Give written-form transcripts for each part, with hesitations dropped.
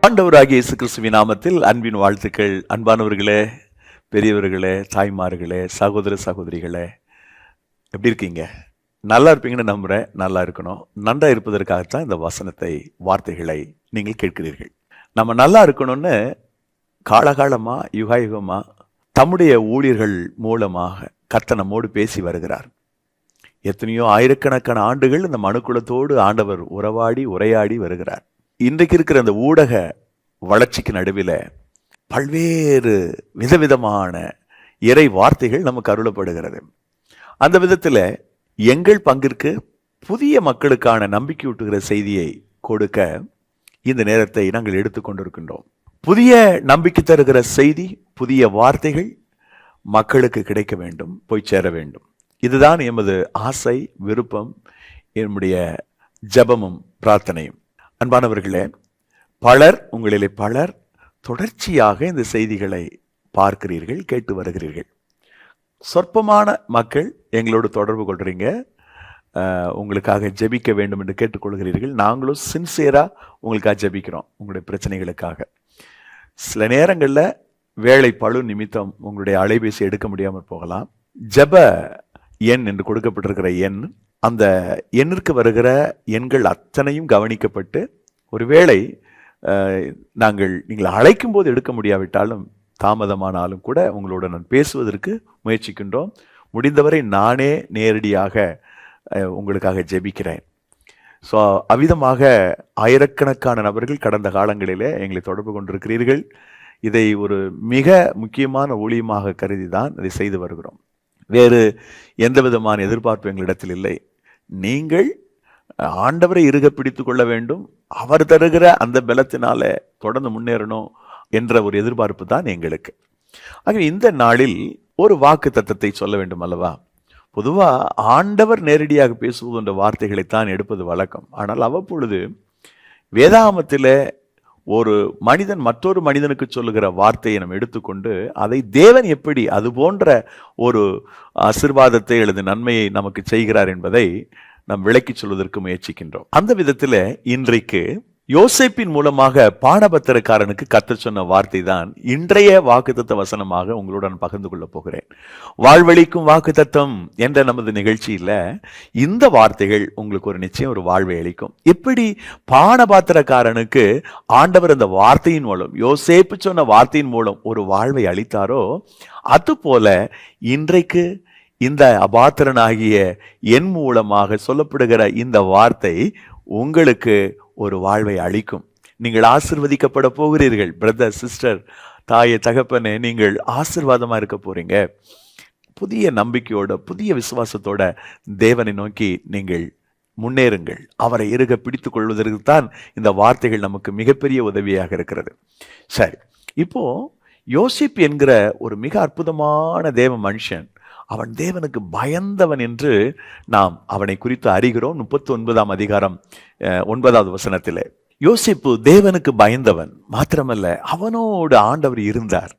ஆண்டவராகிய இயேசு கிறிஸ்துவின் நாமத்தில் அன்பின் வாழ்த்துக்கள். அன்பானவர்களே, பெரியவர்களே, தாய்மார்களே, சகோதர சகோதரிகளே, எப்படி இருக்கீங்க? நல்லா இருப்பீங்கன்னு நம்புறேன். நல்லா இருக்கணும். நன்றா இருப்பதற்காகத்தான் இந்த வசனத்தை, வார்த்தைகளை நீங்கள் கேட்கிறீர்கள். நம்ம நல்லா இருக்கணும்னு காலகாலமா, யுகாயுகமா தம்முடைய ஊழியர்கள் மூலமாக கர்த்தர் நம்மோடு பேசி வருகிறார். எத்தனையோ ஆயிரக்கணக்கான ஆண்டுகள் இந்த மனுக்குலத்தோடு ஆண்டவர் உரையாடி வருகிறார். இன்றைக்கு இருக்கிற அந்த ஊடக வளர்ச்சிக்கு நடுவில் பல்வேறு விதவிதமான இறை வார்த்தைகள் நமக்கு அருளப்படுகிறது. அந்த விதத்தில் எங்கள் பங்கிற்கு புதிய மக்களுக்கான நம்பிக்கையூட்டுகிற செய்தியை கொடுக்க இந்த நேரத்தை நாங்கள் எடுத்துக்கொண்டிருக்கின்றோம். புதிய நம்பிக்கை தருகிற செய்தி, புதிய வார்த்தைகள் மக்களுக்கு கிடைக்க வேண்டும், போய் சேர வேண்டும். இதுதான் எமது ஆசை, விருப்பம், என்னுடைய ஜெபமும் பிரார்த்தனையும். அன்பானவர்களே, உங்களிலே பலர் தொடர்ச்சியாக இந்த செய்திகளை பார்க்கிறீர்கள், கேட்டு வருகிறீர்கள். சொற்பமான மக்கள் எங்களோடு தொடர்பு கொள்றீங்க, உங்களுக்காக ஜெபிக்க வேண்டும் என்று கேட்டுக்கொள்கிறீர்கள். நாங்களும் சின்சியராக உங்களுக்காக ஜெபிக்கிறோம், உங்களுடைய பிரச்சனைகளுக்காக. சில நேரங்களில் வேலை பளு நிமித்தம் உங்களுடைய அலைபேசி எடுக்க முடியாமல் போகலாம். ஜெப எண் என்று கொடுக்கப்பட்டிருக்கிற எண், அந்த எண்ணிற்கு வருகிற எண்கள் அத்தனையும் கவனிக்கப்பட்டு, ஒருவேளை நீங்கள் அழைக்கும் போது எடுக்க முடியாவிட்டாலும், தாமதமானாலும் கூட உங்களோட நான் பேசுவதற்கு முயற்சிக்கின்றோம். முடிந்தவரை நானே நேரடியாக உங்களுக்காக ஜெபிக்கிறேன். ஸோ அவ்விதமாக ஆயிரக்கணக்கான நபர்கள் கடந்த காலங்களிலே எங்களை தொடர்பு கொண்டிருக்கிறீர்கள். இதை ஒரு மிக முக்கியமான ஊழியமாக கருதி தான் இதை செய்து வருகிறோம். வேறு எந்த விதமான எதிர்பார்ப்பு எங்களிடத்தில் இல்லை. நீங்கள் ஆண்டவரை இறுக பிடித்து கொள்ள வேண்டும், அவர் தருகிற அந்த பலத்தினால தொடர்ந்து முன்னேறணும் என்ற ஒரு எதிர்பார்ப்பு தான் எங்களுக்கு. ஆகவே இந்த நாளில் ஒரு வாக்கு தத்தத்தை சொல்ல வேண்டும் அல்லவா? பொதுவா ஆண்டவர் நேரடியாக பேசுவது என்ற வார்த்தைகளைத்தான் எடுப்பது வழக்கம். ஆனால் அவ்வப்பொழுது வேதாகமத்தில் ஒரு மனிதன் மற்றொரு மனிதனுக்கு சொல்லுகிற வார்த்தையை நம்ம எடுத்துக்கொண்டு அதை தேவன் எப்படி அது போன்ற ஒரு ஆசீர்வாதத்தை அல்லது நன்மையை நமக்கு செய்கிறார் என்பதை நாம் விளக்கி சொல்வதற்கு முயற்சிக்கின்றோம். அந்த விதத்தில் இன்றைக்கு யோசேப்பின் மூலமாக பானபத்திரக்காரனுக்கு கர்த்தர் சொன்ன வார்த்தை தான் இன்றைய வாக்குத்தத்த வசனமாக உங்களுடன் பகிர்ந்து கொள்ள போகிறேன். வாழ்வழிக்கும் வாக்குத்தத்தம் என்ற நமது நிகழ்ச்சியில இந்த வார்த்தைகள் உங்களுக்கு ஒரு நிச்சயம் ஒரு வாழ்வை அளிக்கும். எப்படி பானபாத்திரக்காரனுக்கு ஆண்டவர் அந்த வார்த்தையின் மூலம், யோசேப்பு சொன்ன வார்த்தையின் மூலம் ஒரு வாழ்வை அளித்தாரோ, அதுபோல இன்றைக்கு இந்த அபாத்திரனாகிய என் மூலமாக சொல்லப்படுகிற இந்த வார்த்தை உங்களுக்கு ஒரு வாழ்வை அளிக்கும். நீங்கள் ஆசீர்வதிக்கப்பட போகிறீர்கள். பிரதர், சிஸ்டர், தாயே, தகப்பனே, நீங்கள் ஆசீர்வாதமா இருக்க போறீங்க. புதிய நம்பிக்கையோட, புதிய விசுவாசத்தோட தேவனை நோக்கி நீங்கள் முன்னேறுங்கள். அவரை இறுக பிடித்துக் கொள்வதற்கு தான் இந்த வார்த்தைகள் நமக்கு மிகப்பெரிய உதவியாக இருக்கிறது. சரி, இப்போ யோசேப்பு என்கிற ஒரு மிக அற்புதமான தேவ மனுஷன், அவன் தேவனுக்கு பயந்தவன் என்று நாம் அவனை குறித்து அறிகிறோம். 39ஆம் அதிகாரம் 9வது வசனத்திலே யோசேப்பு தேவனுக்கு பயந்தவன் மாத்திரமல்ல, அவனோடு ஆண்டவர் இருந்தார்.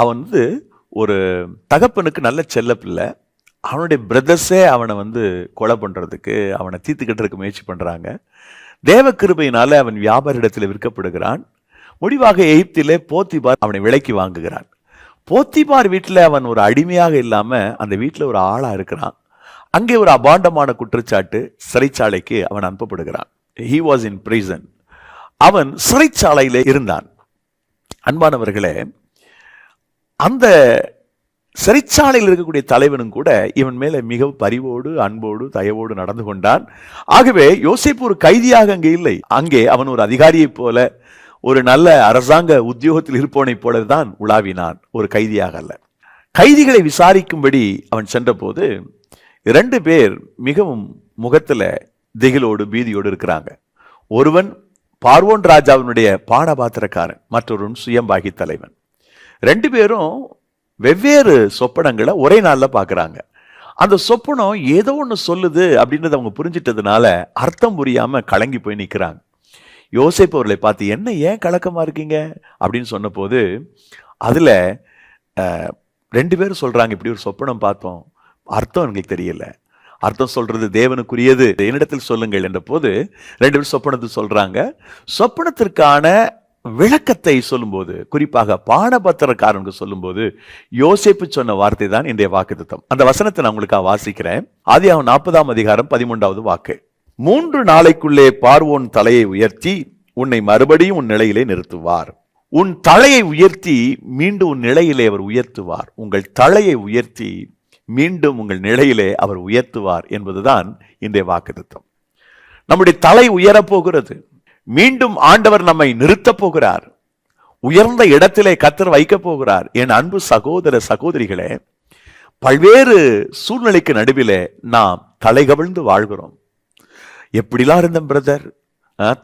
அவன் ஒரு தகப்பனுக்கு நல்ல செல்ல பிள்ளை. அவனுடைய பிரதர்ஸே அவனை கொலை பண்றதுக்கு, அவனை தீர்த்துக்கட்டுறதுக்கு முயற்சி பண்றாங்க. தேவ கிருபையினால அவன் வியாபார இடத்துல விற்கப்படுகிறான். முடிவாக எகிப்திலே போத்திபார் அவனை விலைக்கு வாங்குகிறான். போத்திபார் வீட்டில் அவன் ஒரு அடிமையாக இல்லாம அந்த வீட்டில் ஒரு ஆளா இருக்கிறான். அங்கே ஒரு அபாண்டமான குற்றச்சாட்டு, சிறைச்சாலைக்கு அவன் அனுப்பப்படுகிறான். He was in prison. அவன் சிறைச்சாலையில இருந்தான். அன்பானவர்களே, அந்த சிறைச்சாலையில் இருக்கக்கூடிய தலைவனும் கூட இவன் மேல மிக பரிவோடு, அன்போடு, தயவோடு நடந்து கொண்டான். ஆகவே யோசேப்பு ஒரு கைதியாக அங்கே இல்லை. அங்கே அவன் ஒரு அதிகாரியை போல, ஒரு நல்ல அரசாங்க உத்தியோகத்தில் இருப்பவனை போலதான் உலாவினான், ஒரு கைதியாக அல்ல. கைதிகளை விசாரிக்கும்படி அவன் சென்ற போது 2 பேர் மிகவும் முகத்துல திகிலோடு, பீதியோடு இருக்கிறாங்க. ஒருவன் பார்வோன் ராஜாவினுடைய பானபாத்திரக்காரன், மற்றொருவன் சுயம்பாகி தலைவன். 2 பேரும் வெவ்வேறு சொப்பனங்களை ஒரே நாள்ல பாக்குறாங்க. அந்த சொப்பனம் ஏதோ ஒன்று சொல்லுது அப்படின்றத அவங்க புரிஞ்சிட்டதுனால அர்த்தம் புரியாம கலங்கி போய் நிற்கிறாங்க. யோசேப்பு அவர்களை பார்த்து, என்ன ஏன் கலக்கமா இருக்கீங்க அப்படின்னு சொன்ன போது அதுல 2 பேரும் சொல்றாங்க, இப்படி ஒரு சொப்பனம் பார்த்தோம், அர்த்தம் எங்களுக்கு தெரியல, அர்த்தம் சொல்றது தேவனுக்குரியது, என்னிடத்தில் சொல்லுங்கள் என்ற போது 2 பேரும் சொப்பனத்தை சொல்றாங்க. சொப்பனத்திற்கான விளக்கத்தை சொல்லும்போது, குறிப்பாக பானபத்திரக்காரனுக்கு சொல்லும்போது யோசேப்பு சொன்ன வார்த்தை தான் இன்றைய வாக்குத்தத்தம். அந்த வசனத்தை நான் உங்களுக்காக வாசிக்கிறேன். ஆதியாகமம் 40ஆம் அதிகாரம் 13வது வாக்கு. 3 நாளைக்குள்ளே பார்வோன் தலையை உயர்த்தி உன்னை மறுபடியும் உன் நிலையிலே நிறுத்துவார். உன் தலையை உயர்த்தி மீண்டும் உன் நிலையிலே அவர் உயர்த்துவார். உங்கள் தலையை உயர்த்தி மீண்டும் உங்கள் நிலையிலே அவர் உயர்த்துவார் என்பதுதான் இன்றைய வாக்குத்தத்தம். நம்முடைய தலை உயரப்போகிறது. மீண்டும் ஆண்டவர் நம்மை நிறுத்தப் போகிறார். உயர்ந்த இடத்திலே கர்த்தர் வைக்கப் போகிறார். என் அன்பு சகோதர சகோதரிகளே, பல்வேறு சூழ்நிலைக்கு நடுவிலே நாம் தலை கவிழ்ந்து வாழ்கிறோம். எப்படிலாம் இருந்தேன் பிரதர்,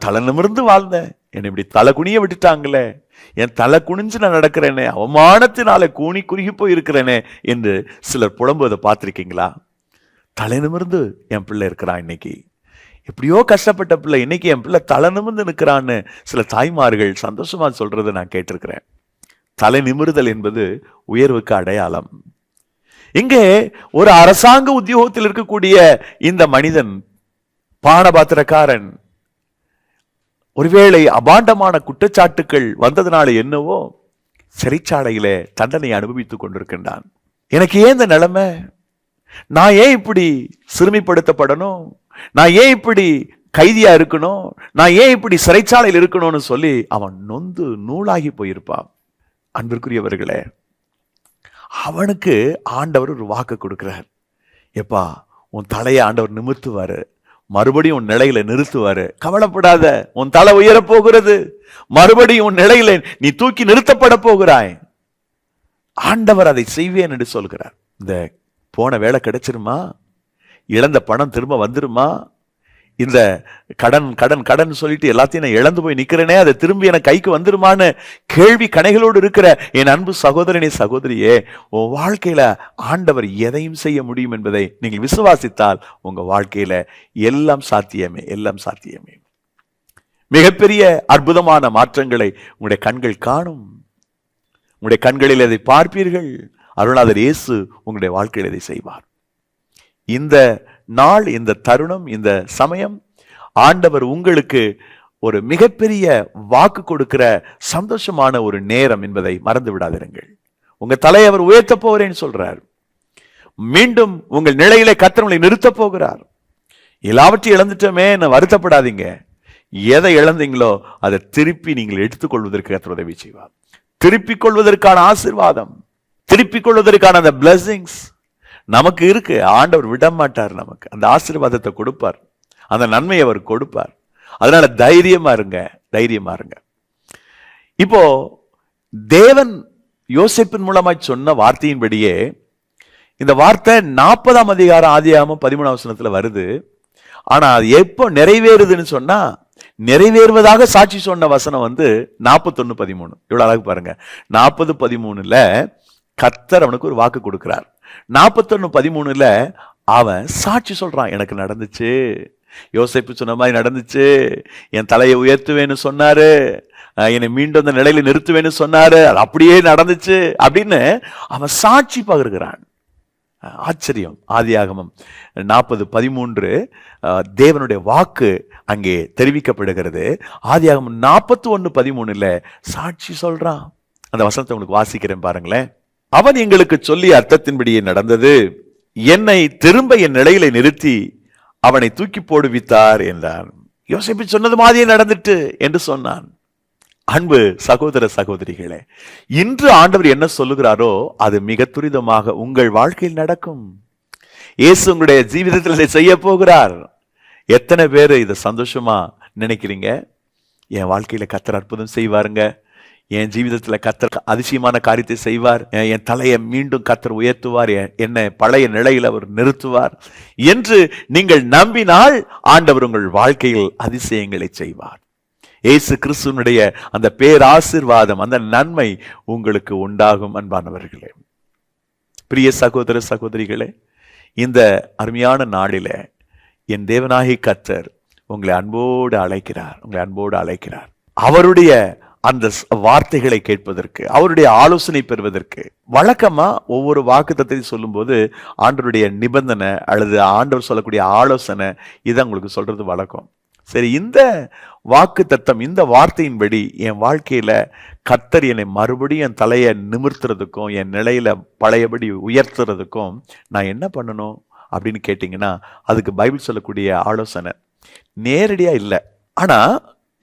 தலை நிமிர்ந்து வாழ்ந்தேன், என்னை இப்படி தலை குனிய விட்டுட்டாங்களே, என் தலை குனிஞ்சு நான் நடக்கிறேனே, அவமானத்தினால கூனி குறுகி போய் இருக்கிறேனே என்று சிலர் புலம்புவதை பார்த்திருக்கீங்களா? தலை நிமிர்ந்து என் பிள்ளை இருக்கிறான், இன்னைக்கு எப்படியோ கஷ்டப்பட்ட பிள்ளை இன்னைக்கு என் பிள்ளை தலை நிமிர்ந்து நிற்கிறான்னு சில தாய்மார்கள் சந்தோஷமா சொல்றதை நான் கேட்டிருக்கிறேன். தலை நிமிர்தல் என்பது உயர்வுக்கு அடையாளம். இங்கே ஒரு அரசாங்க உத்தியோகத்தில் இருக்கக்கூடிய இந்த மனிதன், பானபாத்திரக்காரன், ஒருவேளை அபாண்டமான குற்றச்சாட்டுக்கள் வந்ததுனால என்னவோ சிறைச்சாலையிலே தண்டனை அனுபவித்துக் கொண்டிருக்கின்றான். எனக்கு ஏன் இந்த நிலைமை? நான் ஏன் இப்படி சிறுமிப்படுத்தப்படணும்? நான் ஏன் இப்படி கைதியா இருக்கணும்? நான் ஏன் இப்படி சிறைச்சாலையில் இருக்கணும்னு சொல்லி அவன் நொந்து நூலாகி போயிருப்பான். அன்பிற்குரியவர்களே, அவனுக்கு ஆண்டவர் ஒரு வாக்கு கொடுக்கிறார். எப்பா, உன் தலையை ஆண்டவர் நிமிர்த்துவாரு, மறுபடியும் உன் நிலையில நிறுத்துவாரு, கவலைப்படாத, உன் தலை உயர போகிறது, மறுபடியும் உன் நிலையில நீ தூக்கி நிறுத்தப்பட போகிறாய், ஆண்டவர் அதை செய்வேன் என்று சொல்கிறார். இந்த போன வேலை கிடைச்சிருமா? இழந்த பணம் திரும்ப வந்துருமா? இந்த கடன் கடன் கடன் சொல்லிட்டு எல்லாத்தையும் நான் இழந்து போய் நிக்கிறேனே, அதை திரும்பி என கைக்கு வந்துருமான்னு கேள்வி கணைகளோடு இருக்கிற என் அன்பு சகோதரனே சகோதரியே, உன் வாழ்க்கையில ஆண்டவர் எதையும் செய்ய முடியும் என்பதை நீங்கள் விசுவாசித்தால் உங்க வாழ்க்கையில எல்லாம் சாத்தியமே, எல்லாம் சாத்தியமே. மிகப்பெரிய அற்புதமான மாற்றங்களை உங்களுடைய கண்கள் காணும். உங்களுடைய கண்களில் அதை பார்ப்பீர்கள். அருளாளர் இயேசு உங்களுடைய வாழ்க்கையில் இதை செய்வார். இந்த நாள், இந்த தருணம், இந்த சமயம் ஆண்டவர் உங்களுக்கு ஒரு மிகப்பெரிய வாக்கு கொடுக்கிற சந்தோஷமான ஒரு நேரம் என்பதை மறந்து விடாதிருங்கள். உங்க தலையை அவர் உயர்த்த போகிறேன்னு சொல்றார். மீண்டும் உங்கள் நிலையிலே கர்த்தர் உங்களை நிறுத்த போகிறார். எல்லாவற்றையும் இழந்துட்டோமே வருத்தப்படாதீங்க. எதை இழந்தீங்களோ அதை திருப்பி நீங்கள் எடுத்துக்கொள்வதற்கு கர்த்தர் உதவி செய்வார். திருப்பிக் கொள்வதற்கான ஆசீர்வாதம், திருப்பிக் கொள்வதற்கான அந்த பிளஸிங்ஸ் நமக்கு இருக்கு. ஆண்டவர் விட மாட்டார். நமக்கு அந்த ஆசீர்வாதத்தை கொடுப்பார், அந்த நன்மையை அவர் கொடுப்பார். அதனால தைரியமா இருங்க, தைரியமா இருங்க. இப்போ தேவன் யோசேப்பின் மூலமாய் சொன்ன வார்த்தையின்படியே இந்த வார்த்தை 40ஆம் அதிகாரம் ஆதியாகமம் 13ஆம் வசனத்துல வருது. ஆனா அது எப்போ நிறைவேறுதுன்னு சொன்னா, நிறைவேறுவதாக சாட்சி சொன்ன வசனம் 41:13. இவ்வளவு அழகு பாருங்க. 40:13 கர்த்தர் அவனுக்கு ஒரு வாக்கு கொடுக்கிறார். 41:13 அவன் சாட்சி சொல்றான். எனக்கு நடந்துச்சு, யோசேப்பு சொன்ன மாதிரி நடந்துச்சு, என் தலையை உயர்த்துவேன்னு சொன்னாரு, என்னை மீண்டும் அந்த நிலையில நிறுத்துவேன்னு சொன்னாரு, அது அப்படியே நடந்துச்சு அப்படின்னு அவன் சாட்சி பகிர்கிறான். ஆச்சரியம். ஆதியாகமம் 40:13 தேவனுடைய வாக்கு அங்கே தெரிவிக்கப்படுகிறது. ஆதியாகமம் 41:13 சாட்சி சொல்றான். அந்த வசனத்தை உங்களுக்கு வாசிக்கிறேன் பாருங்களேன். அவன் எங்களுக்கு சொல்லி அர்த்தத்தின்படியே நடந்தது, என்னை திரும்ப என் நிலையில நிறுத்தி அவனை தூக்கி போடுவித்தார் என்றான். யோசேப்பு சொன்னது மாதிரியே நடந்துட்டு என்று சொன்னான். அன்பு சகோதர சகோதரிகளே, இன்று ஆண்டவர் என்ன சொல்லுகிறாரோ அது மிக துரிதமாக உங்கள் வாழ்க்கையில் நடக்கும். இயேசு உங்களுடைய ஜீவிதத்தில் இதை செய்ய போகிறார். எத்தனை பேர் இதை சந்தோஷமா நினைக்கிறீங்க? என் வாழ்க்கையில கர்த்தர் அற்புதம் செய்வாருங்க, என் ஜீவிதத்துல கர்த்தர் அதிசயமான காரியத்தை செய்வார், என் தலையை மீண்டும் கர்த்தர் உயர்த்துவார், என்னை பழைய நிலையில் அவர் நிறுத்துவார் என்று நீங்கள் நம்பினால் ஆண்டவர் உங்கள் வாழ்க்கையில் அதிசயங்களை செய்வார். இயேசு கிறிஸ்துவனுடைய அந்த பேராசீர்வாதம், அந்த நன்மை உங்களுக்கு உண்டாகும். அன்பானவர்களே, பிரிய சகோதர சகோதரிகளே, இந்த அருமையான நாளில என் தேவனாகிய கர்த்தர் உங்களை அன்போடு அழைக்கிறார், உங்களை அன்போடு அழைக்கிறார். அவருடைய அந்த வார்த்தைகளை கேட்பதற்கு, அவருடைய ஆலோசனை பெறுவதற்கு. வழக்கமா ஒவ்வொரு வாக்குத்தத்தத்தையும் சொல்லும் போது ஆண்டவருடைய நிபந்தனை அல்லது ஆண்டவர் சொல்லக்கூடிய ஆலோசனை இதை உங்களுக்கு சொல்றது வழக்கம். சரி, இந்த வாக்கு தத்தம், இந்த வார்த்தையின்படி என் வாழ்க்கையில கர்த்தர் என்னை மறுபடியும் என் தலையை நிமிர்த்துறதுக்கும் என் நிலையில பழையபடி உயர்த்துறதுக்கும் நான் என்ன பண்ணணும் அப்படின்னு கேட்டீங்கன்னா, அதுக்கு பைபிள் சொல்லக்கூடிய ஆலோசனை நேரடியா இல்லை. ஆனா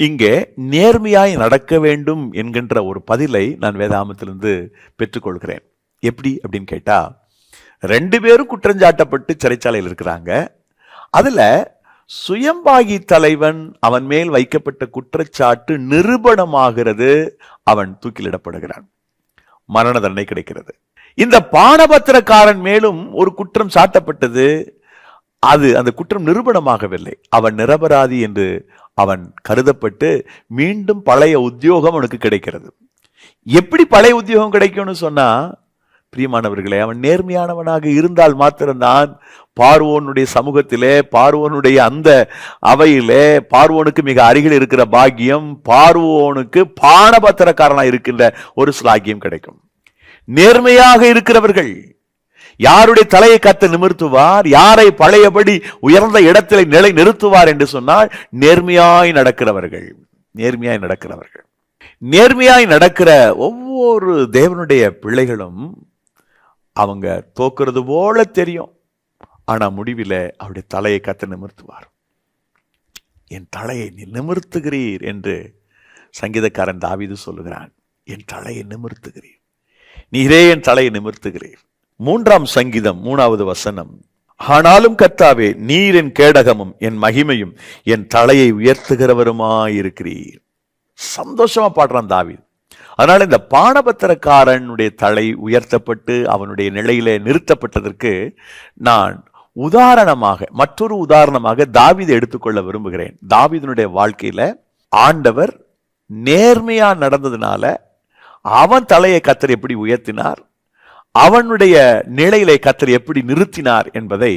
இங்கே நேர்மையாய் நடக்க வேண்டும் என்கின்ற ஒரு பதிலை நான் வேதாகமத்திலிருந்து பெற்றுக்கொள்கிறேன். எப்படி அப்படின்னு கேட்டா, 2 பேரும் குற்றஞ்சாட்டப்பட்டு சிறைச்சாலையில் இருக்கிறாங்க. அதுல சுயம்பாகி தலைவன் அவன் மேல் வைக்கப்பட்ட குற்றச்சாட்டு நிரூபணமாகிறது, அவன் தூக்கிலிடப்படுகிறான், மரண தண்டனை கிடைக்கிறது. இந்த பானபத்திரக்காரன் மேலும் ஒரு குற்றம் சாட்டப்பட்டது, அந்த குற்றம் நிரூபணமாகவில்லை, அவன் நிரபராதி என்று அவன் கருதப்பட்டு மீண்டும் பழைய உத்தியோகம் அவனுக்கு கிடைக்கிறது. எப்படி பழைய உத்தியோகம் கிடைக்கும்னு சொன்னா, பிரியமானவர்களே, அவன் நேர்மையானவனாக இருந்தால் மாத்திரம்தான் பார்வோனுடைய சமூகத்திலே, பார்வோனுடைய அந்த அவையிலே, பார்வோனுக்கு மிக அருகில் இருக்கிற பாக்கியம், பார்வோனுக்கு பானபத்திரக்காரனா இருக்கின்ற ஒரு ஸ்லாக்கியம் கிடைக்கும். நேர்மையாக இருக்கிறவர்கள், யாருடைய தலையை கர்த்தர் நிமிர்த்துவார், யாரை பழையபடி உயர்ந்த இடத்திலே நிலை நிறுத்துவார் என்று சொன்னால் நேர்மையாய் நடக்கிறவர்கள். நேர்மையாய் நடக்கிறவர்கள், நேர்மையாய் நடக்கிற ஒவ்வொரு தேவனுடைய பிள்ளைகளும் அவங்க தோக்கிறது போல தெரியும், ஆனா முடிவில் அவருடைய தலையை கர்த்தர் நிமிர்த்துவார். என் தலையை நீ நிமிர்த்துகிறீர் என்று சங்கீதக்காரன் தாவீது சொல்லுகிறான். என் தலையை நிமிர்த்துகிறீர், நீரே என் தலையை நிமிர்த்துகிறீர். 3ஆம் சங்கீதம் 3வது வசனம், ஆனாலும் கர்த்தாவே நீர் என் கேடகமும் என் மகிமையும் என் தலையை உயர்த்துகிறவருமாயிருக்கிறீர். சந்தோஷமா பாடுறான் தாவீது. அதனால இந்த பானபத்திரக்காரனுடைய தலை உயர்த்தப்பட்டு அவனுடைய நிலையிலே நிறுத்தப்பட்டதற்கு நான் மற்றொரு உதாரணமாக தாவீதை எடுத்துக்கொள்ள விரும்புகிறேன். தாவீதினுடைய வாழ்க்கையில ஆண்டவர் நேர்மையா நடந்ததுனால அவன் தலையை கர்த்தர் எப்படி உயர்த்தினார், அவனுடைய நிலையிலே கர்த்தர் எப்படி நிறுத்தினார் என்பதை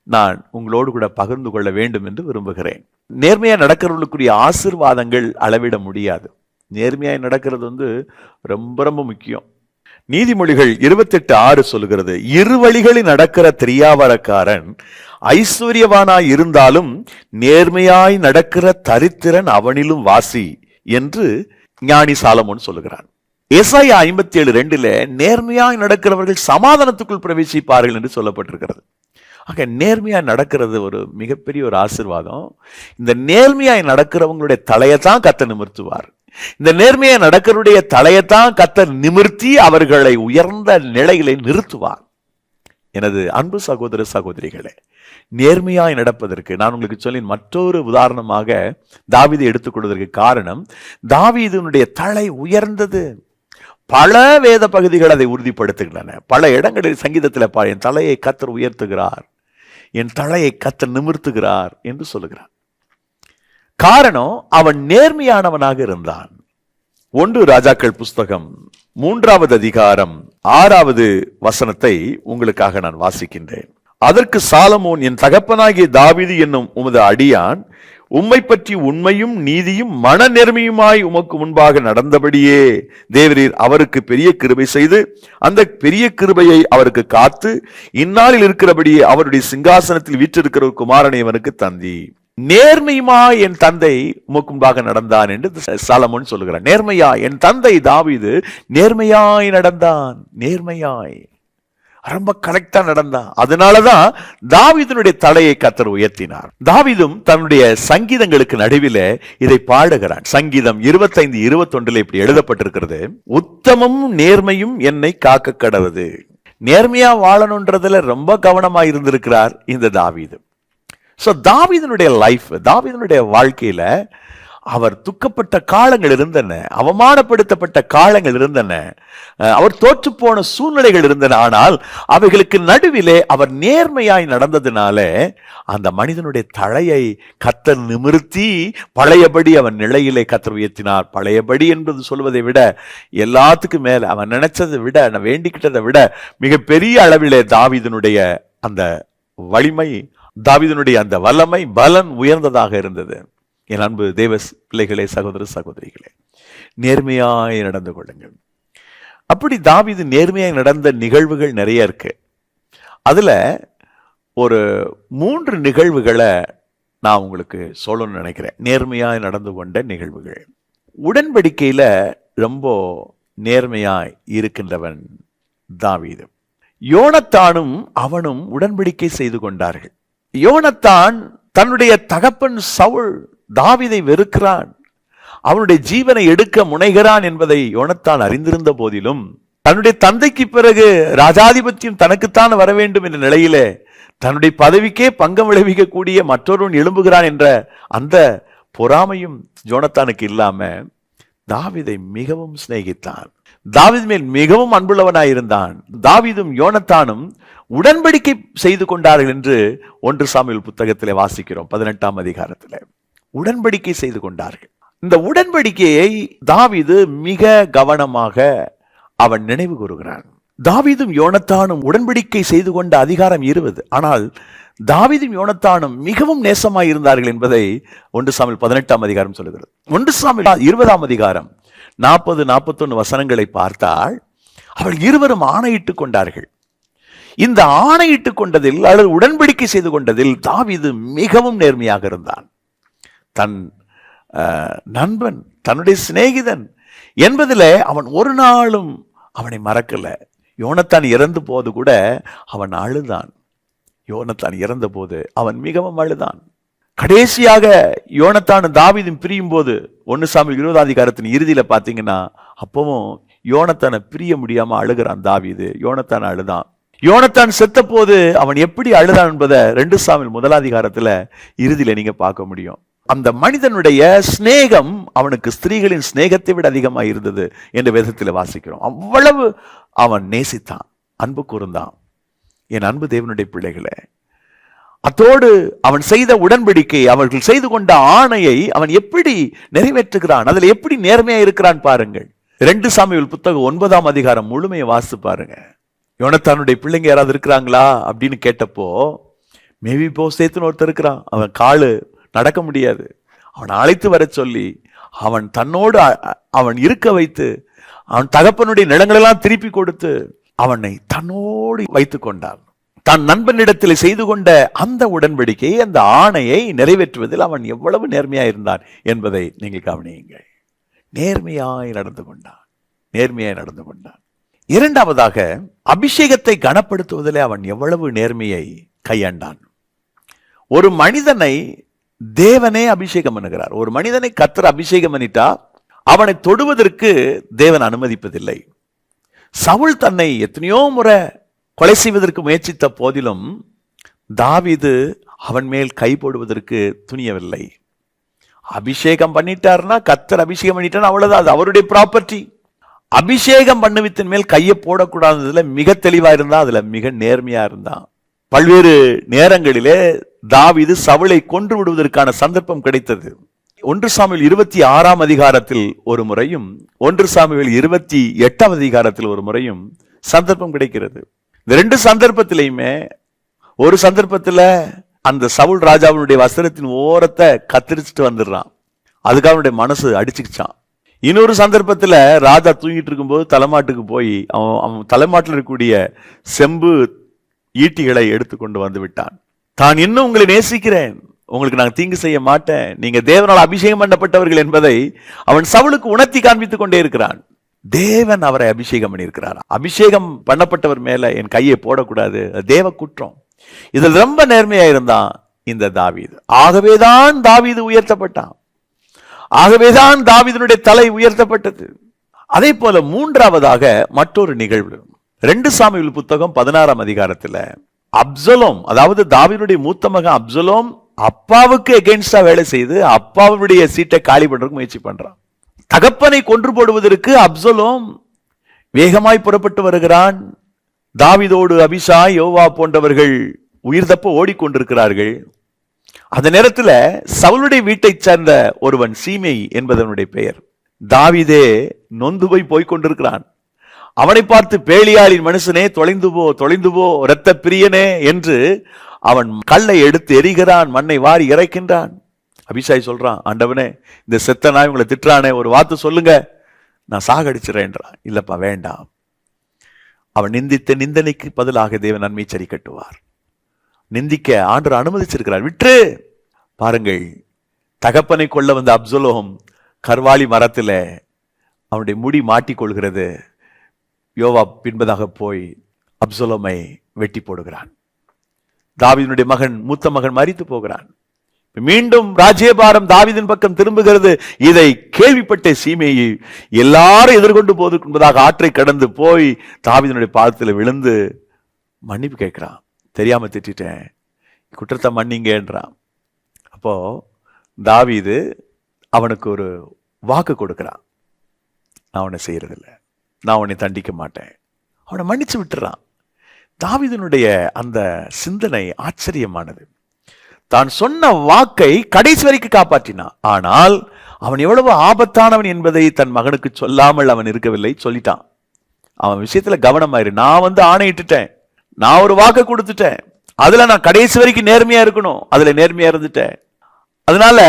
நான் உங்களோடு கூட பகிர்ந்து கொள்ள வேண்டும் என்று விரும்புகிறேன். நேர்மையா நடக்கிறவர்களுக்குரிய ஆசீர்வாதங்கள் அளவிட முடியாது. நேர்மையாய் நடக்கிறது ரொம்ப ரொம்ப முக்கியம். நீதிமொழிகள் 28:6 சொல்லுகிறது, 2 வழிகளில் நடக்கிற திரியாவரக்காரன் ஐஸ்வர்யவானாய் இருந்தாலும் நேர்மையாய் நடக்கிற தரித்திரன் அவனிலும் வாசி என்று ஞானி சாலமோன் சொல்லுகிறான். ஏசாயா 57:2 நேர்மையாய் நடக்கிறவர்கள் சமாதானத்துக்குள் பிரவேசிப்பார்கள் என்று சொல்லப்பட்டிருக்கிறது. ஆக நேர்மையாய் நடக்கிறது ஒரு மிகப்பெரிய ஒரு ஆசீர்வாதம். இந்த நேர்மையாய் நடக்கிறவங்களுடைய தலையைத்தான் கர்த்தர் நிமிர்த்துவார். இந்த நேர்மையாய் நடக்கிறவருடைய தலையைத்தான் கர்த்தர் நிமிர்த்தி அவர்களை உயர்ந்த நிலைகளை நிறுத்துவார். எனது அன்பு சகோதர சகோதரிகளே, நேர்மையாய் நடப்பதற்கு நான் உங்களுக்கு சொல்லி மற்றொரு உதாரணமாக தாவீதை எடுத்துக்கொள்வதற்கு காரணம், தாவீதினுடைய தலை உயர்ந்தது. பல வேத பகுதிகள் அதை உறுதிப்படுத்துகின்றன. பல இடங்களில் சங்கீதத்தில் என் தலையை கர்த்தர் உயர்த்துகிறார், என் தலையை கர்த்தர் நிமிர்த்துகிறார் என்று சொல்லுகிறார். காரணம், அவன் நேர்மையானவனாக இருந்தான். 1 ராஜாக்கள் புஸ்தகம் 3வது அதிகாரம் 6வது வசனத்தை உங்களுக்காக நான் வாசிக்கின்றேன். அதற்கு சாலமோன், என் தகப்பனாகிய தாவீது என்னும் உமது அடியான் உம்மை பற்றி உண்மையும் நீதியும் மன நேர்மையுமாய் உமக்கு முன்பாக நடந்தபடியே தேவரீர் அவருக்கு பெரிய கிருபை செய்து அந்த பெரிய கிருபையை அவருக்கு காத்து இந்நாளில் இருக்கிறபடியே அவருடைய சிங்காசனத்தில் வீற்றிருக்கிற ஒரு குமாரனை அவனுக்கு தந்தி. நேர்மையுமாய் என் தந்தை உமக்கு முன்பாக நடந்தான் என்று சாலமோன் சொல்லுகிறான். நேர்மையா என் தந்தை தாவீது நேர்மையாய் நடந்தான், நேர்மையாய் ரொம்ப கரெக்டா நடந்தான். அதனாலதான் தாவீதினுடைய தலையை கர்த்தர் உயர்த்தினார். தாவீதும் தன்னுடைய சங்கீதங்களுக்கு நடுவில் இதை பாடுகிறான். சங்கீதம் 25:21 இப்படி எழுதப்பட்டிருக்கிறது, உத்தமமும் நேர்மையும் என்னை காக்க கடவுது. நேர்மையா வாழணுன்றதுல ரொம்ப கவனமா இருந்திருக்கிறார் இந்த தாவீது. சோ தாவீதினுடைய லைஃப், தாவீதினுடைய வாழ்க்கையில அவர் துக்கப்பட்ட காலங்கள் இருந்தன, அவமானப்படுத்தப்பட்ட காலங்கள் இருந்தன, அவர் தோற்று போன சூழ்நிலைகள் இருந்தன. ஆனால் அவைகளுக்கு நடுவிலே அவர் நேர்மையாய் நடந்ததுனால அந்த மனிதனுடைய தலையை கர்த்தர் நிமிர்த்தி பழையபடி அவன் நிலையிலே கர்த்தர் உயர்த்தினார். பழையபடி என்பது சொல்வதை விட எல்லாத்துக்கும் மேல அவன் நினைச்சதை விட, வேண்டிக்கிட்டதை விட மிகப்பெரிய அளவிலே தாவீதினுடைய அந்த வலிமை, தாவீதினுடைய அந்த வல்லமை, பலன் உயர்ந்ததாக இருந்தது. என் அன்பு தேவ பிள்ளைகளே, சகோதர சகோதரிகளே, நேர்மையாய் நடந்து கொள்ளுங்கள். அப்படி தாவீது நேர்மையாய் நடந்த நிகழ்வுகள் நிறைய இருக்கு. அதுல ஒரு 3 நிகழ்வுகளை நான் உங்களுக்கு சொல்லணும்னு நினைக்கிறேன். நேர்மையாய் நடந்து கொண்ட நிகழ்வுகள். உடன்படிக்கையில ரொம்ப நேர்மையாய் இருக்கின்றவன் தாவீது. யோனத்தானும் அவனும் உடன்படிக்கை செய்து கொண்டார்கள். யோனத்தான் தன்னுடைய தகப்பன் சவுல் தாவீதை வெறுக்கிறான், அவனுடைய ஜீவனை எடுக்க முனைகிறான் என்பதை யோனத்தான் அறிந்திருந்த போதிலும், தன்னுடைய தந்தைக்கு பிறகு ராஜாதிபத்தியம் தனக்குத்தான் வர வேண்டும் என்ற நிலையிலே தன்னுடைய பதவிக்கே பங்கம் விளைவிக்கக்கூடிய மற்றொருவன் எழும்புகிறான் என்ற அந்த பொறாமையும் யோனத்தானுக்கு இல்லாம தாவீதை மிகவும் சிநேகித்தான். தாவீது மேல் மிகவும் அன்புள்ளவனாயிருந்தான். தாவீதும் யோனத்தானும் உடன்படிக்கை செய்து கொண்டார்கள் என்று 1 சாமுவேல் புத்தகத்திலே வாசிக்கிறோம். 18ஆம் அதிகாரத்தில் உடன்படிக்கை செய்து கொண்டார்கள். இந்த உடன்படிக்கையை தாவீது மிக கவனமாக அவன் நினைவு கூறுகிறான். தாவீதும் யோனத்தானும் உடன்படிக்கை செய்து கொண்ட அதிகாரம் 20. ஆனால் தாவீதும் யோனத்தானும் மிகவும் நேசமாய் இருந்தார்கள் என்பதை 1 சாமுவேல் 18ஆம் அதிகாரம் சொல்லுகிறது. 1 சாமுவேல் 20ஆம் அதிகாரம் 40-41 வசனங்களை பார்த்தால் அவர்கள் இருவரும் ஆணையிட்டுக் கொண்டார்கள். இந்த ஆணையிட்டுக் கொண்டதில் அல்லது உடன்படிக்கை செய்து கொண்டதில் தாவீது மிகவும் நேர்மையாக இருந்தான். தன் நண்பன், தன்னுடைய சிநேகிதன் என்பதிலே அவன் ஒரு நாளும் அவனை மறக்கல. யோனத்தான் இறந்து போது கூட அவன் அழுதான். யோனத்தான் இறந்த போது அவன் மிகவும் அழுதான். கடைசியாக யோனத்தான் தாவீதும் பிரியும் போது 1 சாமுவேல் 20ஆம் அதிகாரத்தின் இறுதியில பாத்தீங்கன்னா அப்பவும் யோனத்தானை பிரிய முடியாம அழுகிறான் தாவீது. யோனத்தான் அழுதான். யோனத்தான் செத்த போது அவன் எப்படி அழுதான் என்பதை 2 சாமுவேல் 1ஆம் அதிகாரத்துல இறுதியில நீங்க பார்க்க முடியும். அந்த மனிதனுடைய சிநேகம் அவனுக்கு ஸ்திரீகளின் சிநேகத்தை விட அதிகமாக இருந்தது என்று வேதத்தில் வாசிக்கிறோம். அவ்வளவு அவன் நேசித்தான், அன்பு கூர்ந்தான். என் அன்பு தேவனுடைய பிள்ளைகளே, அத்தோடு அவன் செய்த உடன்படிக்கை, அவர்கள் செய்து கொண்ட ஆணையை அவன் எப்படி நிறைவேற்றுகிறான், அதில் எப்படி நேர்மையா இருக்கிறான் பாருங்கள். 2 சாமுவேல் புத்தகம் 9ஆம் அதிகாரம் முழுமையை வாசித்து பாருங்க. யோனத்தானுடைய பிள்ளைங்க யாராவது இருக்கிறாங்களா அப்படின்னு கேட்டப்போ மேவிபோசேத்துன்னு ஒருத்தர் இருக்கிறான். அவன் காலு நடக்க முடியாது. அவன் அழைத்து வர சொல்லி அவன் தன்னோடு அவன் இருக்க வைத்து அவன் தகப்பனுடைய நிலங்களெல்லாம் திருப்பி கொடுத்து அவனை தன்னோடு வைத்துக் கொண்டான். தன் நண்பனிடத்தில் செய்து கொண்ட அந்த உடன்படிக்கையை, அந்த ஆணையை நிறைவேற்றுவதில் அவன் எவ்வளவு நேர்மையாய் இருந்தான் என்பதை நீங்கள் கவனியுங்கள். நேர்மையாய் நடந்து கொண்டான், நேர்மையாய் நடந்து கொண்டான். இரண்டாவதாக, அபிஷேகத்தை கனப்படுத்துவதிலே அவன் எவ்வளவு நேர்மையை கையாண்டான். ஒரு மனிதனை தேவனே அபிஷேகம் பண்ணுகிறார். ஒரு மனிதனை கர்த்தர் அபிஷேகம் பண்ணிட்டா அவனை தொடுவதற்கு தேவன் அனுமதிப்பதில்லை. சவுல் தன்னை எத்தனையோ முறை கொலை செய்வதற்கு முயற்சித்த போதிலும் தாவீது அவன் மேல் கை போடுவதற்கு துணியவில்லை. அபிஷேகம் பண்ணிட்டார்னா, கர்த்தர் அபிஷேகம் பண்ணிட்டார், அவ்வளவுதான், அது அவருடைய ப்ராப்பர்ட்டி. அபிஷேகம் பண்ணுவித்தின் மேல் கையை போடக்கூடாததுல மிக தெளிவா இருந்தா, அதுல மிக நேர்மையா இருந்தான். பல்வேறு நேரங்களிலே தாவீது சவுலை கொன்று விடுவதற்கான சந்தர்ப்பம் கிடைத்தது. 1 சாமுவேல் 26ஆம் அதிகாரத்தில் ஒரு முறையும் 1 சாமுவேல் 28ஆம் அதிகாரத்தில் ஒரு முறையும் சந்தர்ப்பம் கிடைக்கிறது. இந்த 2 சந்தர்ப்பத்திலையுமே ஒரு சந்தர்ப்பத்தில் அந்த சவுல் ராஜாவினுடைய வஸ்திரத்தின் ஓரத்தை கத்திரிச்சுட்டு வந்துடுறான். அதுக்கு அவனுடைய மனசு அடிச்சுக்கிச்சான். இன்னொரு சந்தர்ப்பத்தில் ராஜா தூங்கிட்டு இருக்கும்போது தலைமாட்டுக்கு போய் அவன் தலைமாட்டில் இருக்கக்கூடிய செம்பு ஈட்டிகளை எடுத்துக்கொண்டு வந்து விட்டான். தான் இன்னும் உங்களை நேசிக்கிறேன், உங்களுக்கு நான் தீங்கு செய்ய மாட்டேன், நீங்க தேவனால் அபிஷேகம் பண்ணப்பட்டவர்கள் என்பதை அவன் சவுலுக்கு உணர்த்தி காண்பித்துக் கொண்டே இருக்கிறான். தேவன் அவரை அபிஷேகம் பண்ணியிருக்கிறார். அபிஷேகம் பண்ணப்பட்டவர் மேல என் கையை போடக்கூடாது, தேவ குற்றம். இதில் ரொம்ப நேர்மையா இருந்தான் இந்த தாவீது. ஆகவேதான் தாவீது உயர்த்தப்பட்டான், ஆகவேதான் தாவீதுனுடைய தலை உயர்த்தப்பட்டது. அதே போல மூன்றாவதாக மற்றொரு நிகழ்வு 2 சாமுவேல் புத்தகம் 16ஆம் அதிகாரத்துல அப்சலோம், அதாவது தாவீதுடைய மூத்த மகன் அப்சலோம் அப்பாவுக்கு எகென்ஸ்டா வேலை செய்து அப்பாவுடைய சீட்டை காலி பண்றதுக்கு முயற்சி பண்றான். தகப்பனை கொன்று போடுவதற்கு அப்சலோம் வேகமாய் புறப்பட்டு வருகிறான். தாவீதோடு அபிஷாய், யோவா போன்றவர்கள் உயிர் தப்ப ஓடிக்கொண்டிருக்கிறார்கள். அந்த நேரத்தில் சவுலுடைய வீட்டை சேர்ந்த ஒருவன் சீமை என்பதனுடைய பெயர், தாவீதே நொந்து போய் கொண்டிருக்கிறான். அவனை பார்த்து பேலியாளின் மனுஷனே தொலைந்து போ, தொலைந்து போ, இரத்த பிரியனே என்று அவன் கல்லை எடுத்து எரிகிறான், மண்ணை வாரி இறைக்கின்றான். அபிஷாய் சொல்றான், ஆண்டவனே இந்த செத்த நாய் உங்களை திட்டுறானே, ஒரு வார்த்தை சொல்லுங்க, நான் சாகடிச்சிடறேன்றான். இல்லப்பா வேண்டாம், அவன் நிந்தித்த நிந்தனைக்கு பதிலாக தேவன் நன்மை சரி கட்டுவார். நிந்திக்க ஆண்டவர் அனுமதிச்சிருக்கிறார், விட்டு பாருங்கள், தகப்பனை கொள்ள வந்த அப்சலோம் கர்வாலி மரத்தில் அவனுடைய முடி மாட்டிக்கொள்கிறது. யோவாப் பின்பதாக போய் அப்சலோமை வெட்டி போடுகிறான். தாவீதினுடைய மகன், மூத்த மகன் மரித்து போகிறான். மீண்டும் ராஜ்யபாரம் தாவீதின் பக்கம் திரும்புகிறது. இதை கேள்விப்பட்ட சீமேயி எல்லாரும் எதிர்கொண்டு போவதற்கு முன்பதாக ஆற்றை கடந்து போய் தாவீதினுடைய பாதத்தில் விழுந்து மன்னிப்பு கேட்கிறான். தெரியாம திட்டேன், குற்றத்தை மன்னிங்கன்றான். அப்போ தாவீது அவனுக்கு ஒரு வாக்கு கொடுக்கிறான். நான் அவனை செய்யறதில்லை, நான் அவனை தண்டிக்க மாட்டேன், அவனை மன்னிச்சு விட்டுறான். தாவீதினுடைய அந்த சிந்தனை ஆச்சரியமானது. தான் சொன்ன வாக்கை கடைசி வரைக்கும் காப்பாற்றினான். ஆனால் அவன் எவ்வளவு ஆபத்தானவன் என்பதை தன் மகனுக்கு சொல்லாமல் அவன் இருக்கவில்லை. சொல்லிட்டான், அவன் விஷயத்துல கவனமாயிரு, நான் ஆணையிட்டுட்டேன், நான் ஒரு வாக்கை கொடுத்துட்டேன், அதுல நான் கடைசி வரைக்கும் நேர்மையா இருக்கணும், அதுல நேர்மையா இருந்துட்டேன், அதனால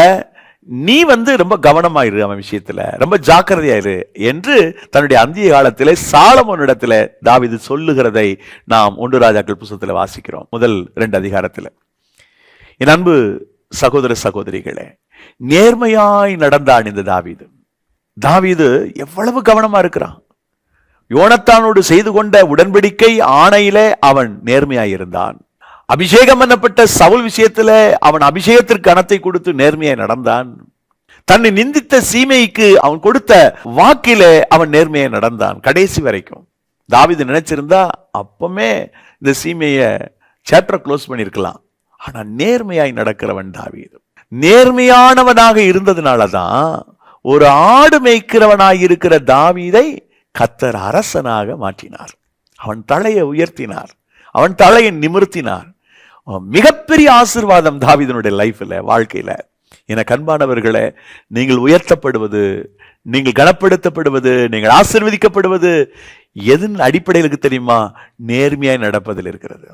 நீ ரொம்ப கவனமாயிரு, அவன் விஷயத்துல ரொம்ப ஜாக்கிரதையாயிரு என்று தன்னுடைய அந்திய காலத்திலே சாலமோனிடத்துல தாவீது சொல்லுகிறதை நாம் 1 ராஜாக்கள் புத்தகத்துல வாசிக்கிறோம், முதல் 2 அதிகாரத்துல. என் அன்பு சகோதர சகோதரிகளே, நேர்மையாய் நடந்தான் இந்த தாவீது. தாவீது எவ்வளவு கவனமா இருக்கிறான். யோனத்தானோடு செய்து கொண்ட உடன்படிக்கை ஆணையிலே அவன் நேர்மையாய் இருந்தான். அபிஷேகம் பண்ணப்பட்ட சவுல் விஷயத்துல அவன் அபிஷேகத்திற்கு கனத்தை கொடுத்து நேர்மையாய் நடந்தான். தன்னை நிந்தித்த சீமைக்கு அவன் கொடுத்த வாக்கிலே அவன் நேர்மையாய் நடந்தான் கடைசி வரைக்கும். தாவீது நினைச்சிருந்தா அப்பமே இந்த சீமைய சாப்டர் க்ளோஸ் பண்ணிருக்கலாம். ஆனா நேர்மையாய் நடக்கிறவன் தாவீது. நேர்மையானவனாக இருந்ததுனாலதான் ஒரு ஆடு மேய்க்கிறவனாய் இருக்கிற தாவீதை கர்த்தர் அரசனாக மாற்றினார். அவன் தலையை உயர்த்தினார், அவன் தலையை நிமிர்த்தினார். மிகப்பெரிய ஆசீர்வாதம் தாவீதினுடைய லைஃப்ல, வாழ்க்கையில. என கண்பானவர்களே, நீங்கள் உயர்த்தப்படுவது, நீங்கள் கனப்படுத்தப்படுவது, நீங்கள் ஆசீர்வதிக்கப்படுவது எதன் அடிப்படையில் தெரியுமா? நேர்மையாய் நடப்பதில் இருக்கிறது.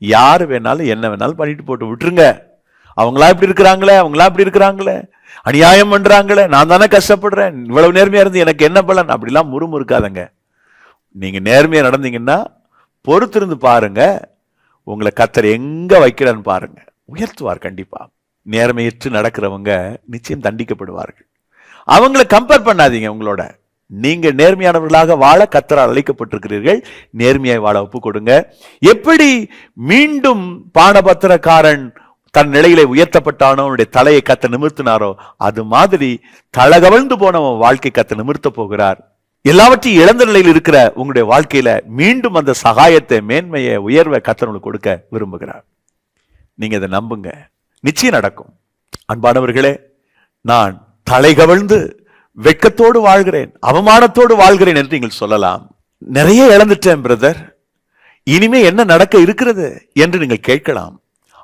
யாரு வேணாலும் என்ன வேணாலும் பண்ணிட்டு போட்டு விட்டுருங்க. அவங்களா இப்படி இருக்கிறாங்களே, அவங்களா இப்படி இருக்கிறாங்களே, அநியாயம் பண்றாங்களே, நான் தானே கஷ்டப்படுறேன், இவ்வளவு நேர்மையா இருந்து எனக்கு என்ன பலன், அப்படிலாம் முறுமுறுக்காதங்க. நீங்க நேர்மையா நடந்தீங்கன்னா பொறுத்திருந்து பாருங்க, உங்களை கர்த்தர் எங்க வைக்கிறான்னு பாருங்க, உயர்த்துவார் கண்டிப்பா. நேர்மையற்று நடக்கிறவங்க நிச்சயம் தண்டிக்கப்படுவார்கள். அவங்களை கம்பேர் பண்ணாதீங்க உங்களோட. நீங்க நேர்மையானவர்களாக வாழ கர்த்தரால் அழைக்கப்பட்டிருக்கிறீர்கள். நேர்மையாய் வாழ ஒப்பு கொடுங்க. எப்படி மீண்டும் பானபத்திரக்காரன் தன் நிலையிலே உயர்த்தப்பட்டானோ, அவனுடைய தலையை கர்த்தர் நிமிர்த்தினாரோ, அது மாதிரி தளகவழ்ந்து போனவன் வாழ்க்கை கர்த்தர் நிமிர்த்த போகிறார். எல்லாவற்றையும் இழந்த நிலையில் இருக்கிற உங்களுடைய வாழ்க்கையில மீண்டும் அந்த சகாயத்தை, மேன்மையை, உயர்வை கர்த்தர் உங்களுக்கு கொடுக்க விரும்புகிறார். நீங்க இதை நம்புங்க, நிச்சயம் நடக்கும். அன்பானவர்களே, நான் தலை கவிழ்ந்து வெட்கத்தோடு வாழ்கிறேன், அவமானத்தோடு வாழ்கிறேன் என்று நீங்கள் சொல்லலாம். நிறைய இழந்துட்டேன் பிரதர், இனிமே என்ன நடக்க இருக்கிறது என்று நீங்கள் கேட்கலாம்.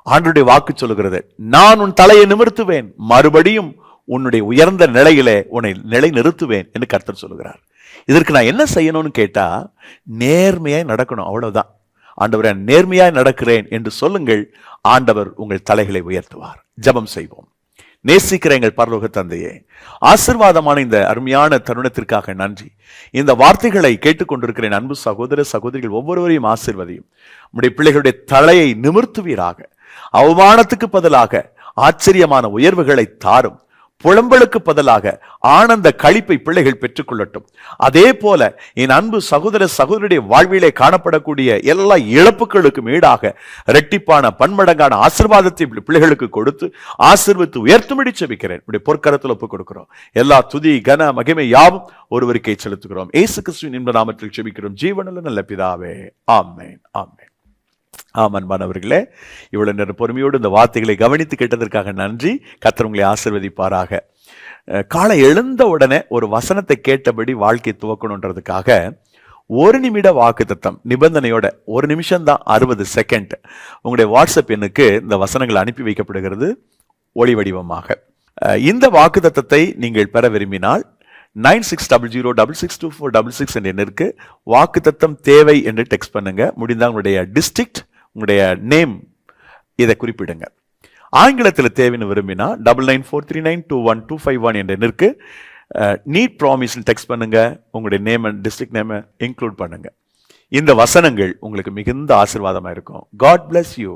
ஆண்டவருடைய வாக்கு சொல்லுகிறது, நான் உன் தலையை நிமிர்த்துவேன், மறுபடியும் உன்னுடைய உயர்ந்த நிலையிலே உன்னை நிலை நிறுத்துவேன் என்று கர்த்தர் சொல்லுகிறார். இதற்கு நான் என்ன செய்யணும்னு கேட்டா, நேர்மையாய் நடக்கணும், அவ்வளவுதான். ஆண்டவரே, நேர்மையாய் நடக்கிறேன் என்று சொல்லுங்கள், ஆண்டவர் உங்கள் தலைகளை உயர்த்துவார். ஜெபம் செய்வோம். நேசிக்கிற எங்கள் பரலோக தந்தையே, ஆசீர்வாதமான இந்த அருமையான தருணத்திற்காக நன்றி. இந்த வார்த்தைகளை கேட்டுக்கொண்டிருக்கிறேன் அன்பு சகோதர சகோதரிகள் ஒவ்வொருவரையும் ஆசீர்வதியும். உம்முடைய பிள்ளைகளுடைய தலையை நிமிர்த்துவீராக. அவமானத்துக்கு பதிலாக ஆச்சரியமான உயர்வுகளை தாரும். புலம்பலுக்கு பதிலாக ஆனந்த களிப்பை பிள்ளைகள் பெற்றுக்கொள்ளட்டும். அதே போல என் அன்பு சகோதர சகோதரியுடைய வாழ்விலே காணப்படக்கூடிய எல்லா இழப்புகளுக்கும் ஈடாக இரட்டிப்பான பன்மடங்கான ஆசீர்வாதத்தை பிள்ளைகளுக்கு கொடுத்து ஆசீர்வதித்து உயர்த்தும்படி செபிக்கிறேன். இப்படி பொற்கரத்தில் ஒப்புக் கொடுக்கிறோம். எல்லா துதி கன மகிமை யாவும் ஒருவருக்கே செலுத்துகிறோம். இயேசு கிறிஸ்துவின் இன்ப நாமத்தில் செபிக்கிறோம் ஜீவனுள்ள நல்ல பிதாவே, ஆமென், ஆமென். அன்பானவர்களே, இவ்வளவு நேரம் பொறுமையோடு இந்த வார்த்தைகளை கவனித்து கேட்டதற்காக நன்றி. கர்த்தர் உங்களை ஆசீர்வதிப்பாராக. காலை எழுந்த உடனே ஒரு வசனத்தை கேட்டபடி வாழ்க்கை துவக்கணுன்றதுக்காக 1 நிமிட வாக்குத்தத்தம் நிபந்தனையோட 1 நிமிஷம் தான் 60 செகண்ட் உங்களுடைய வாட்ஸ்அப் எண்ணுக்கு இந்த வசனங்கள் அனுப்பி வைக்கப்படுகிறது ஒளி வடிவமாக. இந்த வாக்குத்தத்தத்தை நீங்கள் பெற விரும்பினால் 9600662466 என்ற எண்ணிற்கு வாக்குத்தத்தம் தேவை என்று டெக்ஸ்ட் பண்ணுங்க. முடிந்தால் உங்களுடைய டிஸ்ட்ரிக்ட், உங்களுடைய நேம் இதை குறிப்பிடுங்க. ஆங்கிலத்தில் தேவைன்னு விரும்பினா 9943921251 என்ற எண்ணிற்கு நீட் ப்ராமிஸ் டெக்ஸ்ட் பண்ணுங்க. உங்களுடைய name and district name include பண்ணுங்க. இந்த வசனங்கள் உங்களுக்கு மிகுந்த ஆசீர்வாதமா இருக்கும். God bless you.